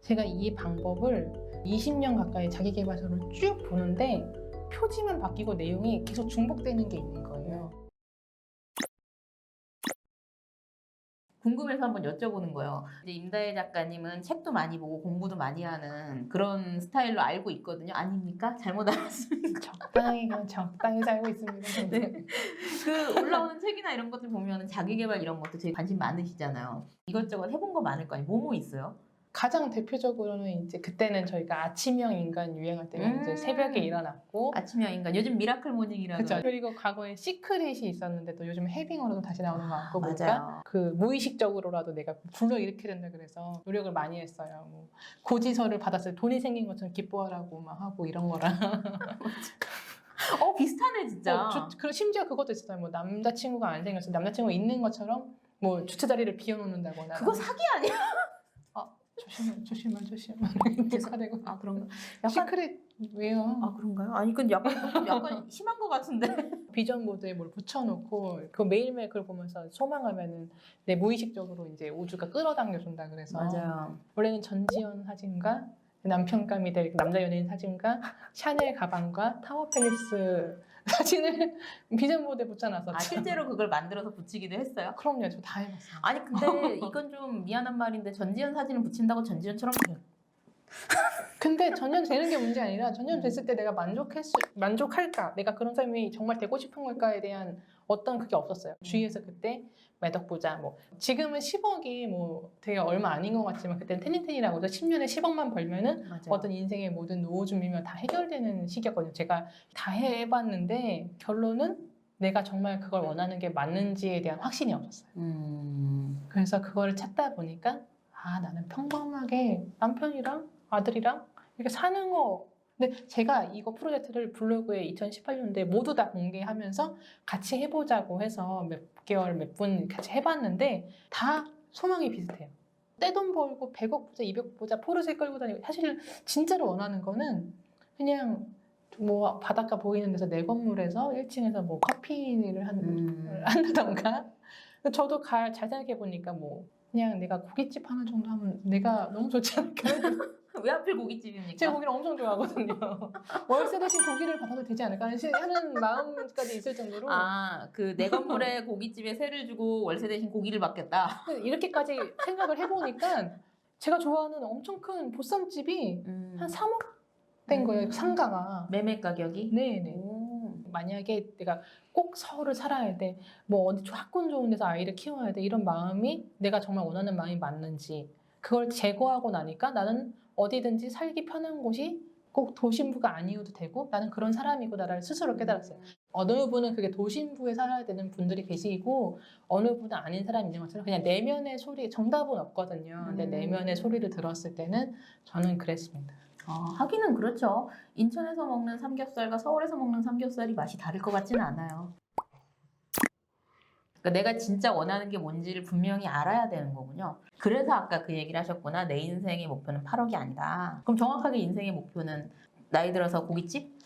제가 이 방법을 20년 가까이 자기계발서를 쭉 보는데 표지만 바뀌고 내용이 계속 중복되는 게 있는 거예요. 궁금해서 한번 여쭤보는 거예요. 이제 임다혜 작가님은 책도 많이 보고 공부도 많이 하는 그런 스타일로 알고 있거든요. 아닙니까? 잘못 알았습니까? 적당히 그냥 적당히 살고 있습니다. 네. 그 올라오는 책이나 이런 것들 보면 자기계발 이런 것도 되게 관심 많으시잖아요. 이것저것 해본 거 많을 거 아니에요. 뭐 있어요? 가장 대표적으로는 이제 그때는 저희가 아침형 인간 유행할 때가 이제 새벽에 일어났고 아침형 인간. 요즘 미라클 모닝이라고. 그렇죠. 그리고 과거에 시크릿이 있었는데 또 요즘 해빙어로도 다시 나오는 것 같고 맞아요. 보니까 그 무의식적으로라도 내가 불러일으켜야 된다 그래서 노력을 많이 했어요. 뭐 고지서를 받았을 때 돈이 생긴 것처럼 기뻐하라고 막 하고 이런 거랑 비슷하네 진짜. 그리고 심지어 그것도 있었어요. 뭐 남자친구가 안 생겼어. 남자친구가 있는 것처럼 뭐 주차 자리를 비워놓는다거나. 그거 사기 아니야? 조심만 녹화되고. 아 그런가? 시크릿 왜요? 아 그런가요? 아니 근데 약간 심한 것 같은데. 비전 보드에 뭘 붙여놓고 그 매일매일 그걸 보면서 소망하면은 내 무의식적으로 이제 우주가 끌어당겨 준다 그래서 맞아요. 원래는 전지현 사진과 남편감이 될 남자 연예인 사진과 샤넬 가방과 타워 팰리스 사진을 비전 보드에 붙여놨었죠. 아 실제로 그걸 만들어서 붙이기도 했어요? 그럼요, 저 다 해봤어요. 아니 근데 이건 좀 미안한 말인데 전지현 사진을 붙인다고 전지현처럼 돼요. 근데 전염 되는 게 문제 아니라 전염 됐을 때 내가 만족할까? 내가 그런 삶이 정말 되고 싶은 걸까에 대한 어떤 그게 없었어요. 주위에서 그때 매덕 부자 뭐 지금은 10억이 뭐 되게 얼마 아닌 것 같지만 그때는 텐텐이라고 해서 10년에 10억만 벌면은 맞아요. 어떤 인생의 모든 노후 준비면 다 해결되는 시기였거든요. 제가 다 해봤는데 결론은 내가 정말 그걸 원하는 게 맞는지에 대한 확신이 없었어요. 그래서 그거를 찾다 보니까 아 나는 평범하게 남편이랑 아들이랑 이렇게 사는 거. 근데 제가 이거 프로젝트를 블로그에 2018년도에 모두 다 공개하면서 같이 해보자고 해서 몇 개월 몇 분 같이 해봤는데 다 소망이 비슷해요. 떼돈 벌고 100억 보자 200억 보자 포르쉐 끌고 다니고 사실 진짜로 원하는 거는 그냥 뭐 바닷가 보이는 데서 내 건물에서 1층에서 뭐 커피를 한다던가 저도 잘 생각해보니까 뭐 그냥 내가 고깃집 하는 정도 하면 내가 너무 좋지 않을까. 왜 하필 고깃집입니까? 제가 고기를 엄청 좋아하거든요. 월세 대신 고기를 받아도 되지 않을까 하는 마음까지 있을 정도로 그 내 건물에 고깃집에 세를 주고 월세 대신 고기를 받겠다. 이렇게까지 생각을 해보니까 제가 좋아하는 엄청 큰 보쌈집이 한 3억 된 거예요. 상가가. 매매 가격이? 네네. 만약에 내가 꼭 서울을 살아야 돼, 뭐 어디 학군 좋은 데서 아이를 키워야 돼 이런 마음이 내가 정말 원하는 마음이 맞는지 그걸 제거하고 나니까 나는 어디든지 살기 편한 곳이 꼭 도심부가 아니어도 되고 나는 그런 사람이구나를 스스로 깨달았어요. 어느 분은 그게 도심부에 살아야 되는 분들이 계시고 어느 분은 아닌 사람이 있는 것처럼 그냥 내면의 소리, 정답은 없거든요. 근데 내면의 소리를 들었을 때는 저는 그랬습니다. 하기는 그렇죠. 인천에서 먹는 삼겹살과 서울에서 먹는 삼겹살이 맛이 다를 것 같지는 않아요. 그러니까 내가 진짜 원하는 게 뭔지를 분명히 알아야 되는 거군요. 그래서 아까 그 얘기를 하셨구나. 내 인생의 목표는 8억이 아니다. 그럼 정확하게 인생의 목표는 나이 들어서 고깃집?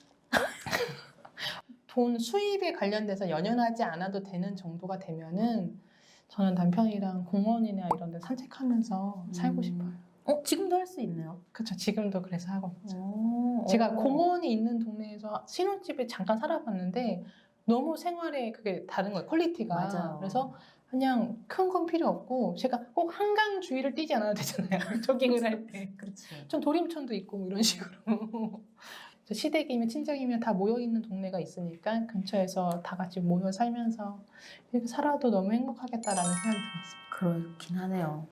돈 수입에 관련돼서 연연하지 않아도 되는 정도가 되면은 저는 남편이랑 공원이나 이런 데 산책하면서 살고 싶어요. 지금도 할 수 있네요. 그렇죠. 지금도 그래서 하고 있죠. 제가 공원이 있는 동네에서 신혼집에 잠깐 살아봤는데 너무 생활에 그게 다른 거예요. 퀄리티가. 맞아요. 그래서 그냥 큰 건 필요 없고 제가 꼭 한강 주위를 뛰지 않아도 되잖아요. 조깅을 할 때. 그렇지. 좀 도림천도 있고 뭐 이런 식으로. 시댁이면 친정이면 다 모여있는 동네가 있으니까 근처에서 다 같이 모여 살면서 이렇게 살아도 너무 행복하겠다라는 생각이 들었어요. 그렇긴 하네요.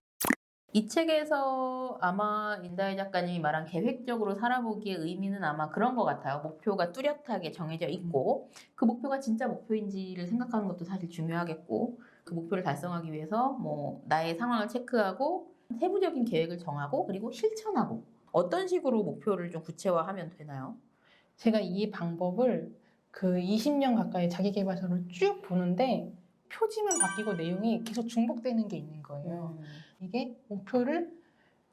이 책에서 아마 임다혜 작가님이 말한 계획적으로 살아보기의 의미는 아마 그런 것 같아요. 목표가 뚜렷하게 정해져 있고 그 목표가 진짜 목표인지를 생각하는 것도 사실 중요하겠고 그 목표를 달성하기 위해서 뭐 나의 상황을 체크하고 세부적인 계획을 정하고 그리고 실천하고 어떤 식으로 목표를 좀 구체화하면 되나요? 제가 이 방법을 그 20년 가까이 자기계발서를 쭉 보는데 표지만 바뀌고 내용이 계속 중복되는 게 있는 거예요. 이게 목표를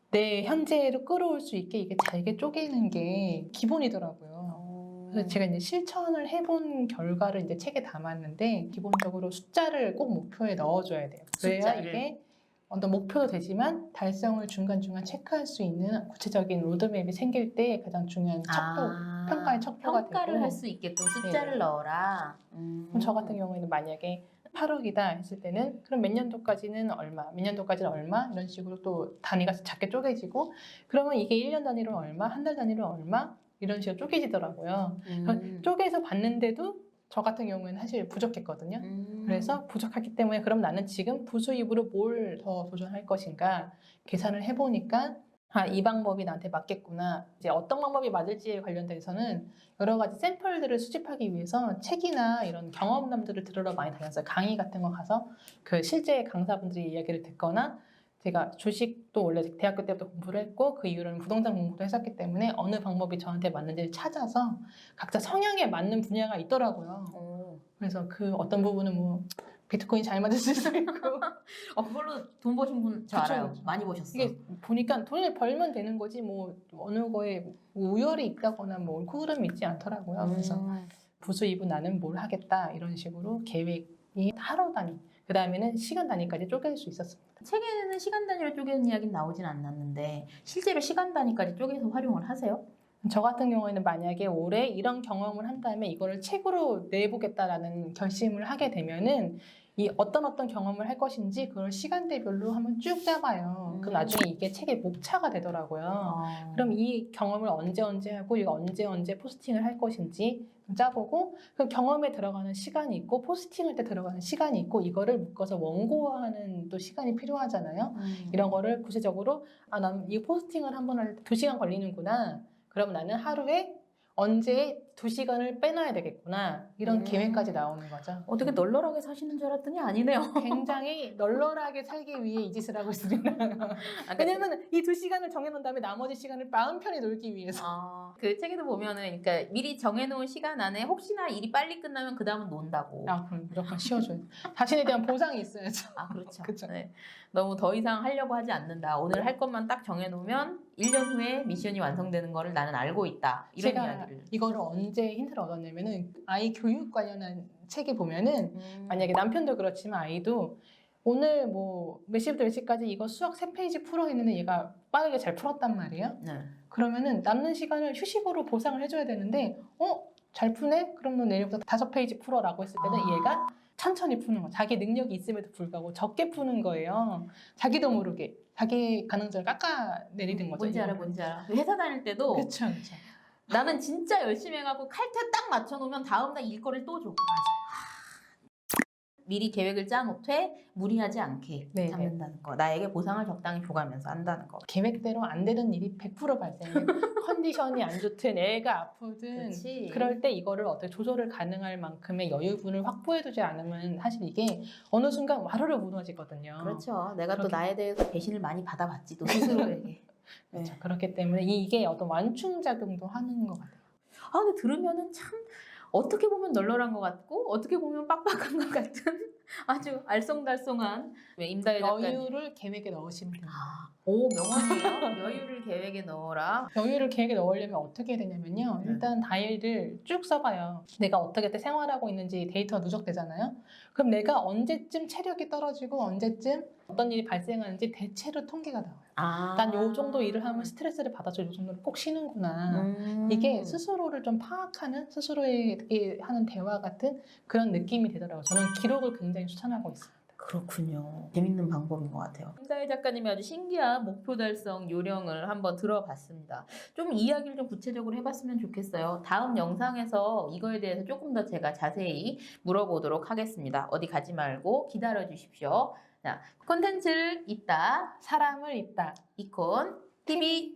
내 현재로 끌어올 수 있게 이게 잘게 쪼개는 게 기본이더라고요. 그래서 제가 이제 실천을 해본 결과를 이제 책에 담았는데 기본적으로 숫자를 꼭 목표에 넣어줘야 돼요. 그래야 숫자를. 이게 어떤 목표도 되지만 달성을 중간중간 체크할 수 있는 구체적인 로드맵이 생길 때 가장 중요한 평가의 척도가 평가를 되고 할 수 있게끔 숫자를 네. 넣어라. 그럼 저 같은 경우에는 만약에 8억이다 했을 때는 그럼 몇 년도까지는 얼마, 몇 년도까지는 얼마 이런 식으로 또 단위가 작게 쪼개지고 그러면 이게 1년 단위로 얼마, 한 달 단위로 얼마 이런 식으로 쪼개지더라고요. 쪼개서 봤는데도 저 같은 경우에는 사실 부족했거든요. 그래서 부족하기 때문에 그럼 나는 지금 부수입으로 뭘 더 도전할 것인가 계산을 해보니까 이 방법이 나한테 맞겠구나. 이제 어떤 방법이 맞을지에 관련돼서는 여러 가지 샘플들을 수집하기 위해서 책이나 이런 경험담들을 들으러 많이 다녔어요. 강의 같은 거 가서 그 실제 강사분들이 이야기를 듣거나 제가 주식도 원래 대학교 때부터 공부를 했고 그 이후로는 부동산 공부도 했었기 때문에 어느 방법이 저한테 맞는지를 찾아서 각자 성향에 맞는 분야가 있더라고요. 그래서 그 어떤 부분은 뭐 비트코인 잘 맞을 수도 있고 그걸로 돈 버신 분 저 그쵸, 알아요. 그쵸. 많이 버셨어. 이게 보니까 돈을 벌면 되는 거지 뭐 어느 거에 우열이 있다거나 뭐 옳고 그름이 있지 않더라고요. 그래서 부수입은 나는 뭘 하겠다 이런 식으로 계획이 하루 단위 그 다음에는 시간 단위까지 쪼갤 수 있었습니다. 책에는 시간 단위로 쪼개는 이야기는 나오진 않았는데 실제로 시간 단위까지 쪼개서 활용을 하세요? 저 같은 경우에는 만약에 올해 이런 경험을 한 다음에 이거를 책으로 내보겠다라는 결심을 하게 되면은 이 어떤 경험을 할 것인지 그걸 시간대별로 한번 쭉 짜봐요. 그럼 나중에 이게 책의 목차가 되더라고요. 그럼 이 경험을 언제 하고 이거 언제 포스팅을 할 것인지 짜보고 그 경험에 들어가는 시간이 있고 포스팅할 때 들어가는 시간이 있고 이거를 묶어서 원고하는 또 시간이 필요하잖아요. 이런 거를 구체적으로 난 이 포스팅을 한번 할 때 2시간 걸리는구나. 그럼 나는 하루에 언제 2시간을 빼놔야 되겠구나. 이런 계획까지 나오는 거죠. 어떻게 널널하게 사시는 줄 알았더니 아니네요. 굉장히 널널하게 살기 위해 이 짓을 하고 있습니다. 왜냐면 이 2시간을 정해놓은 다음에 나머지 시간을 마음 편히 놀기 위해서. 그 책에도 보면은 그러니까 미리 정해놓은 시간 안에 혹시나 일이 빨리 끝나면 그 다음은 논다고. 그럼 무조건 쉬어줘요. 자신에 대한 보상이 있어야죠. 그렇죠. 그쵸. 네. 너무 더 이상 하려고 하지 않는다. 오늘 할 것만 딱 정해놓으면 1년 후에 미션이 완성되는 거를 나는 알고 있다. 이런 제가 이야기를. 이거를 언제 힌트를 얻었냐면은 아이 교육 관련한 책에 보면은 만약에 남편도 그렇지만 아이도 오늘 뭐 몇 시부터 몇 시까지 이거 수학 3페이지 풀어 했는데 얘가 빠르게 잘 풀었단 말이에요. 네. 그러면은 남는 시간을 휴식으로 보상을 해줘야 되는데 잘 푸네? 그럼 너 내일부터 5페이지 풀어라고 했을 때는 얘가 천천히 푸는 거 자기 능력이 있음에도 불구하고 적게 푸는 거예요. 자기도 모르게 자기 가능성을 깎아내리는 거죠. 뭔지 알아. 회사 다닐 때도 그렇죠. 나는 진짜 열심히 해갖고 칼퇴 딱 맞춰놓으면 다음날 일거리를 또 줘. 미리 계획을 짜놓되 무리하지 않게 네, 잡는다는 거. 나에게 보상을 적당히 줘가면서 한다는 거. 계획대로 안 되는 일이 100% 발생해. 컨디션이 안 좋든 애가 아프든 그렇지. 그럴 때 이거를 어떻게 조절을 가능할 만큼의 여유분을 확보해두지 않으면 사실 이게 어느 순간 와르르 무너지거든요. 그렇죠. 내가 또 그렇게- 나에 대해서 배신을 많이 받아봤지 또 스스로에게. 그렇죠. 그렇기 때문에 이게 어떤 완충작용도 하는 것 같아요. 근데 들으면은 참 어떻게 보면 널널한 것 같고 어떻게 보면 빡빡한 것 같은 아주 알쏭달쏭한 임다혜 작가님. 여유를 계획에 넣으시면 됩니다. 오, 명언이에요. 여유를 계획에 넣어라. 여유를 계획에 넣으려면 어떻게 해야 되냐면요. 일단 다이어리를 쭉 써봐요. 내가 어떻게 생활하고 있는지 데이터가 누적되잖아요. 그럼 내가 언제쯤 체력이 떨어지고 언제쯤 어떤 일이 발생하는지 대체로 통계가 나와요. 난 요 정도 일을 하면 스트레스를 받아서 요 정도는 꼭 쉬는구나. 이게 스스로를 좀 파악하는 스스로에게 하는 대화 같은 그런 느낌이 되더라고요. 저는 기록을 굉장히 추천하고 있습니다. 그렇군요. 재밌는 방법인 것 같아요. 임다혜 작가님이 아주 신기한 목표 달성 요령을 한번 들어봤습니다. 좀 이야기를 좀 구체적으로 해봤으면 좋겠어요. 다음 영상에서 이거에 대해서 조금 더 제가 자세히 물어보도록 하겠습니다. 어디 가지 말고 기다려 주십시오. 자, 콘텐츠를 잇다, 사람을 잇다. 이콘 TV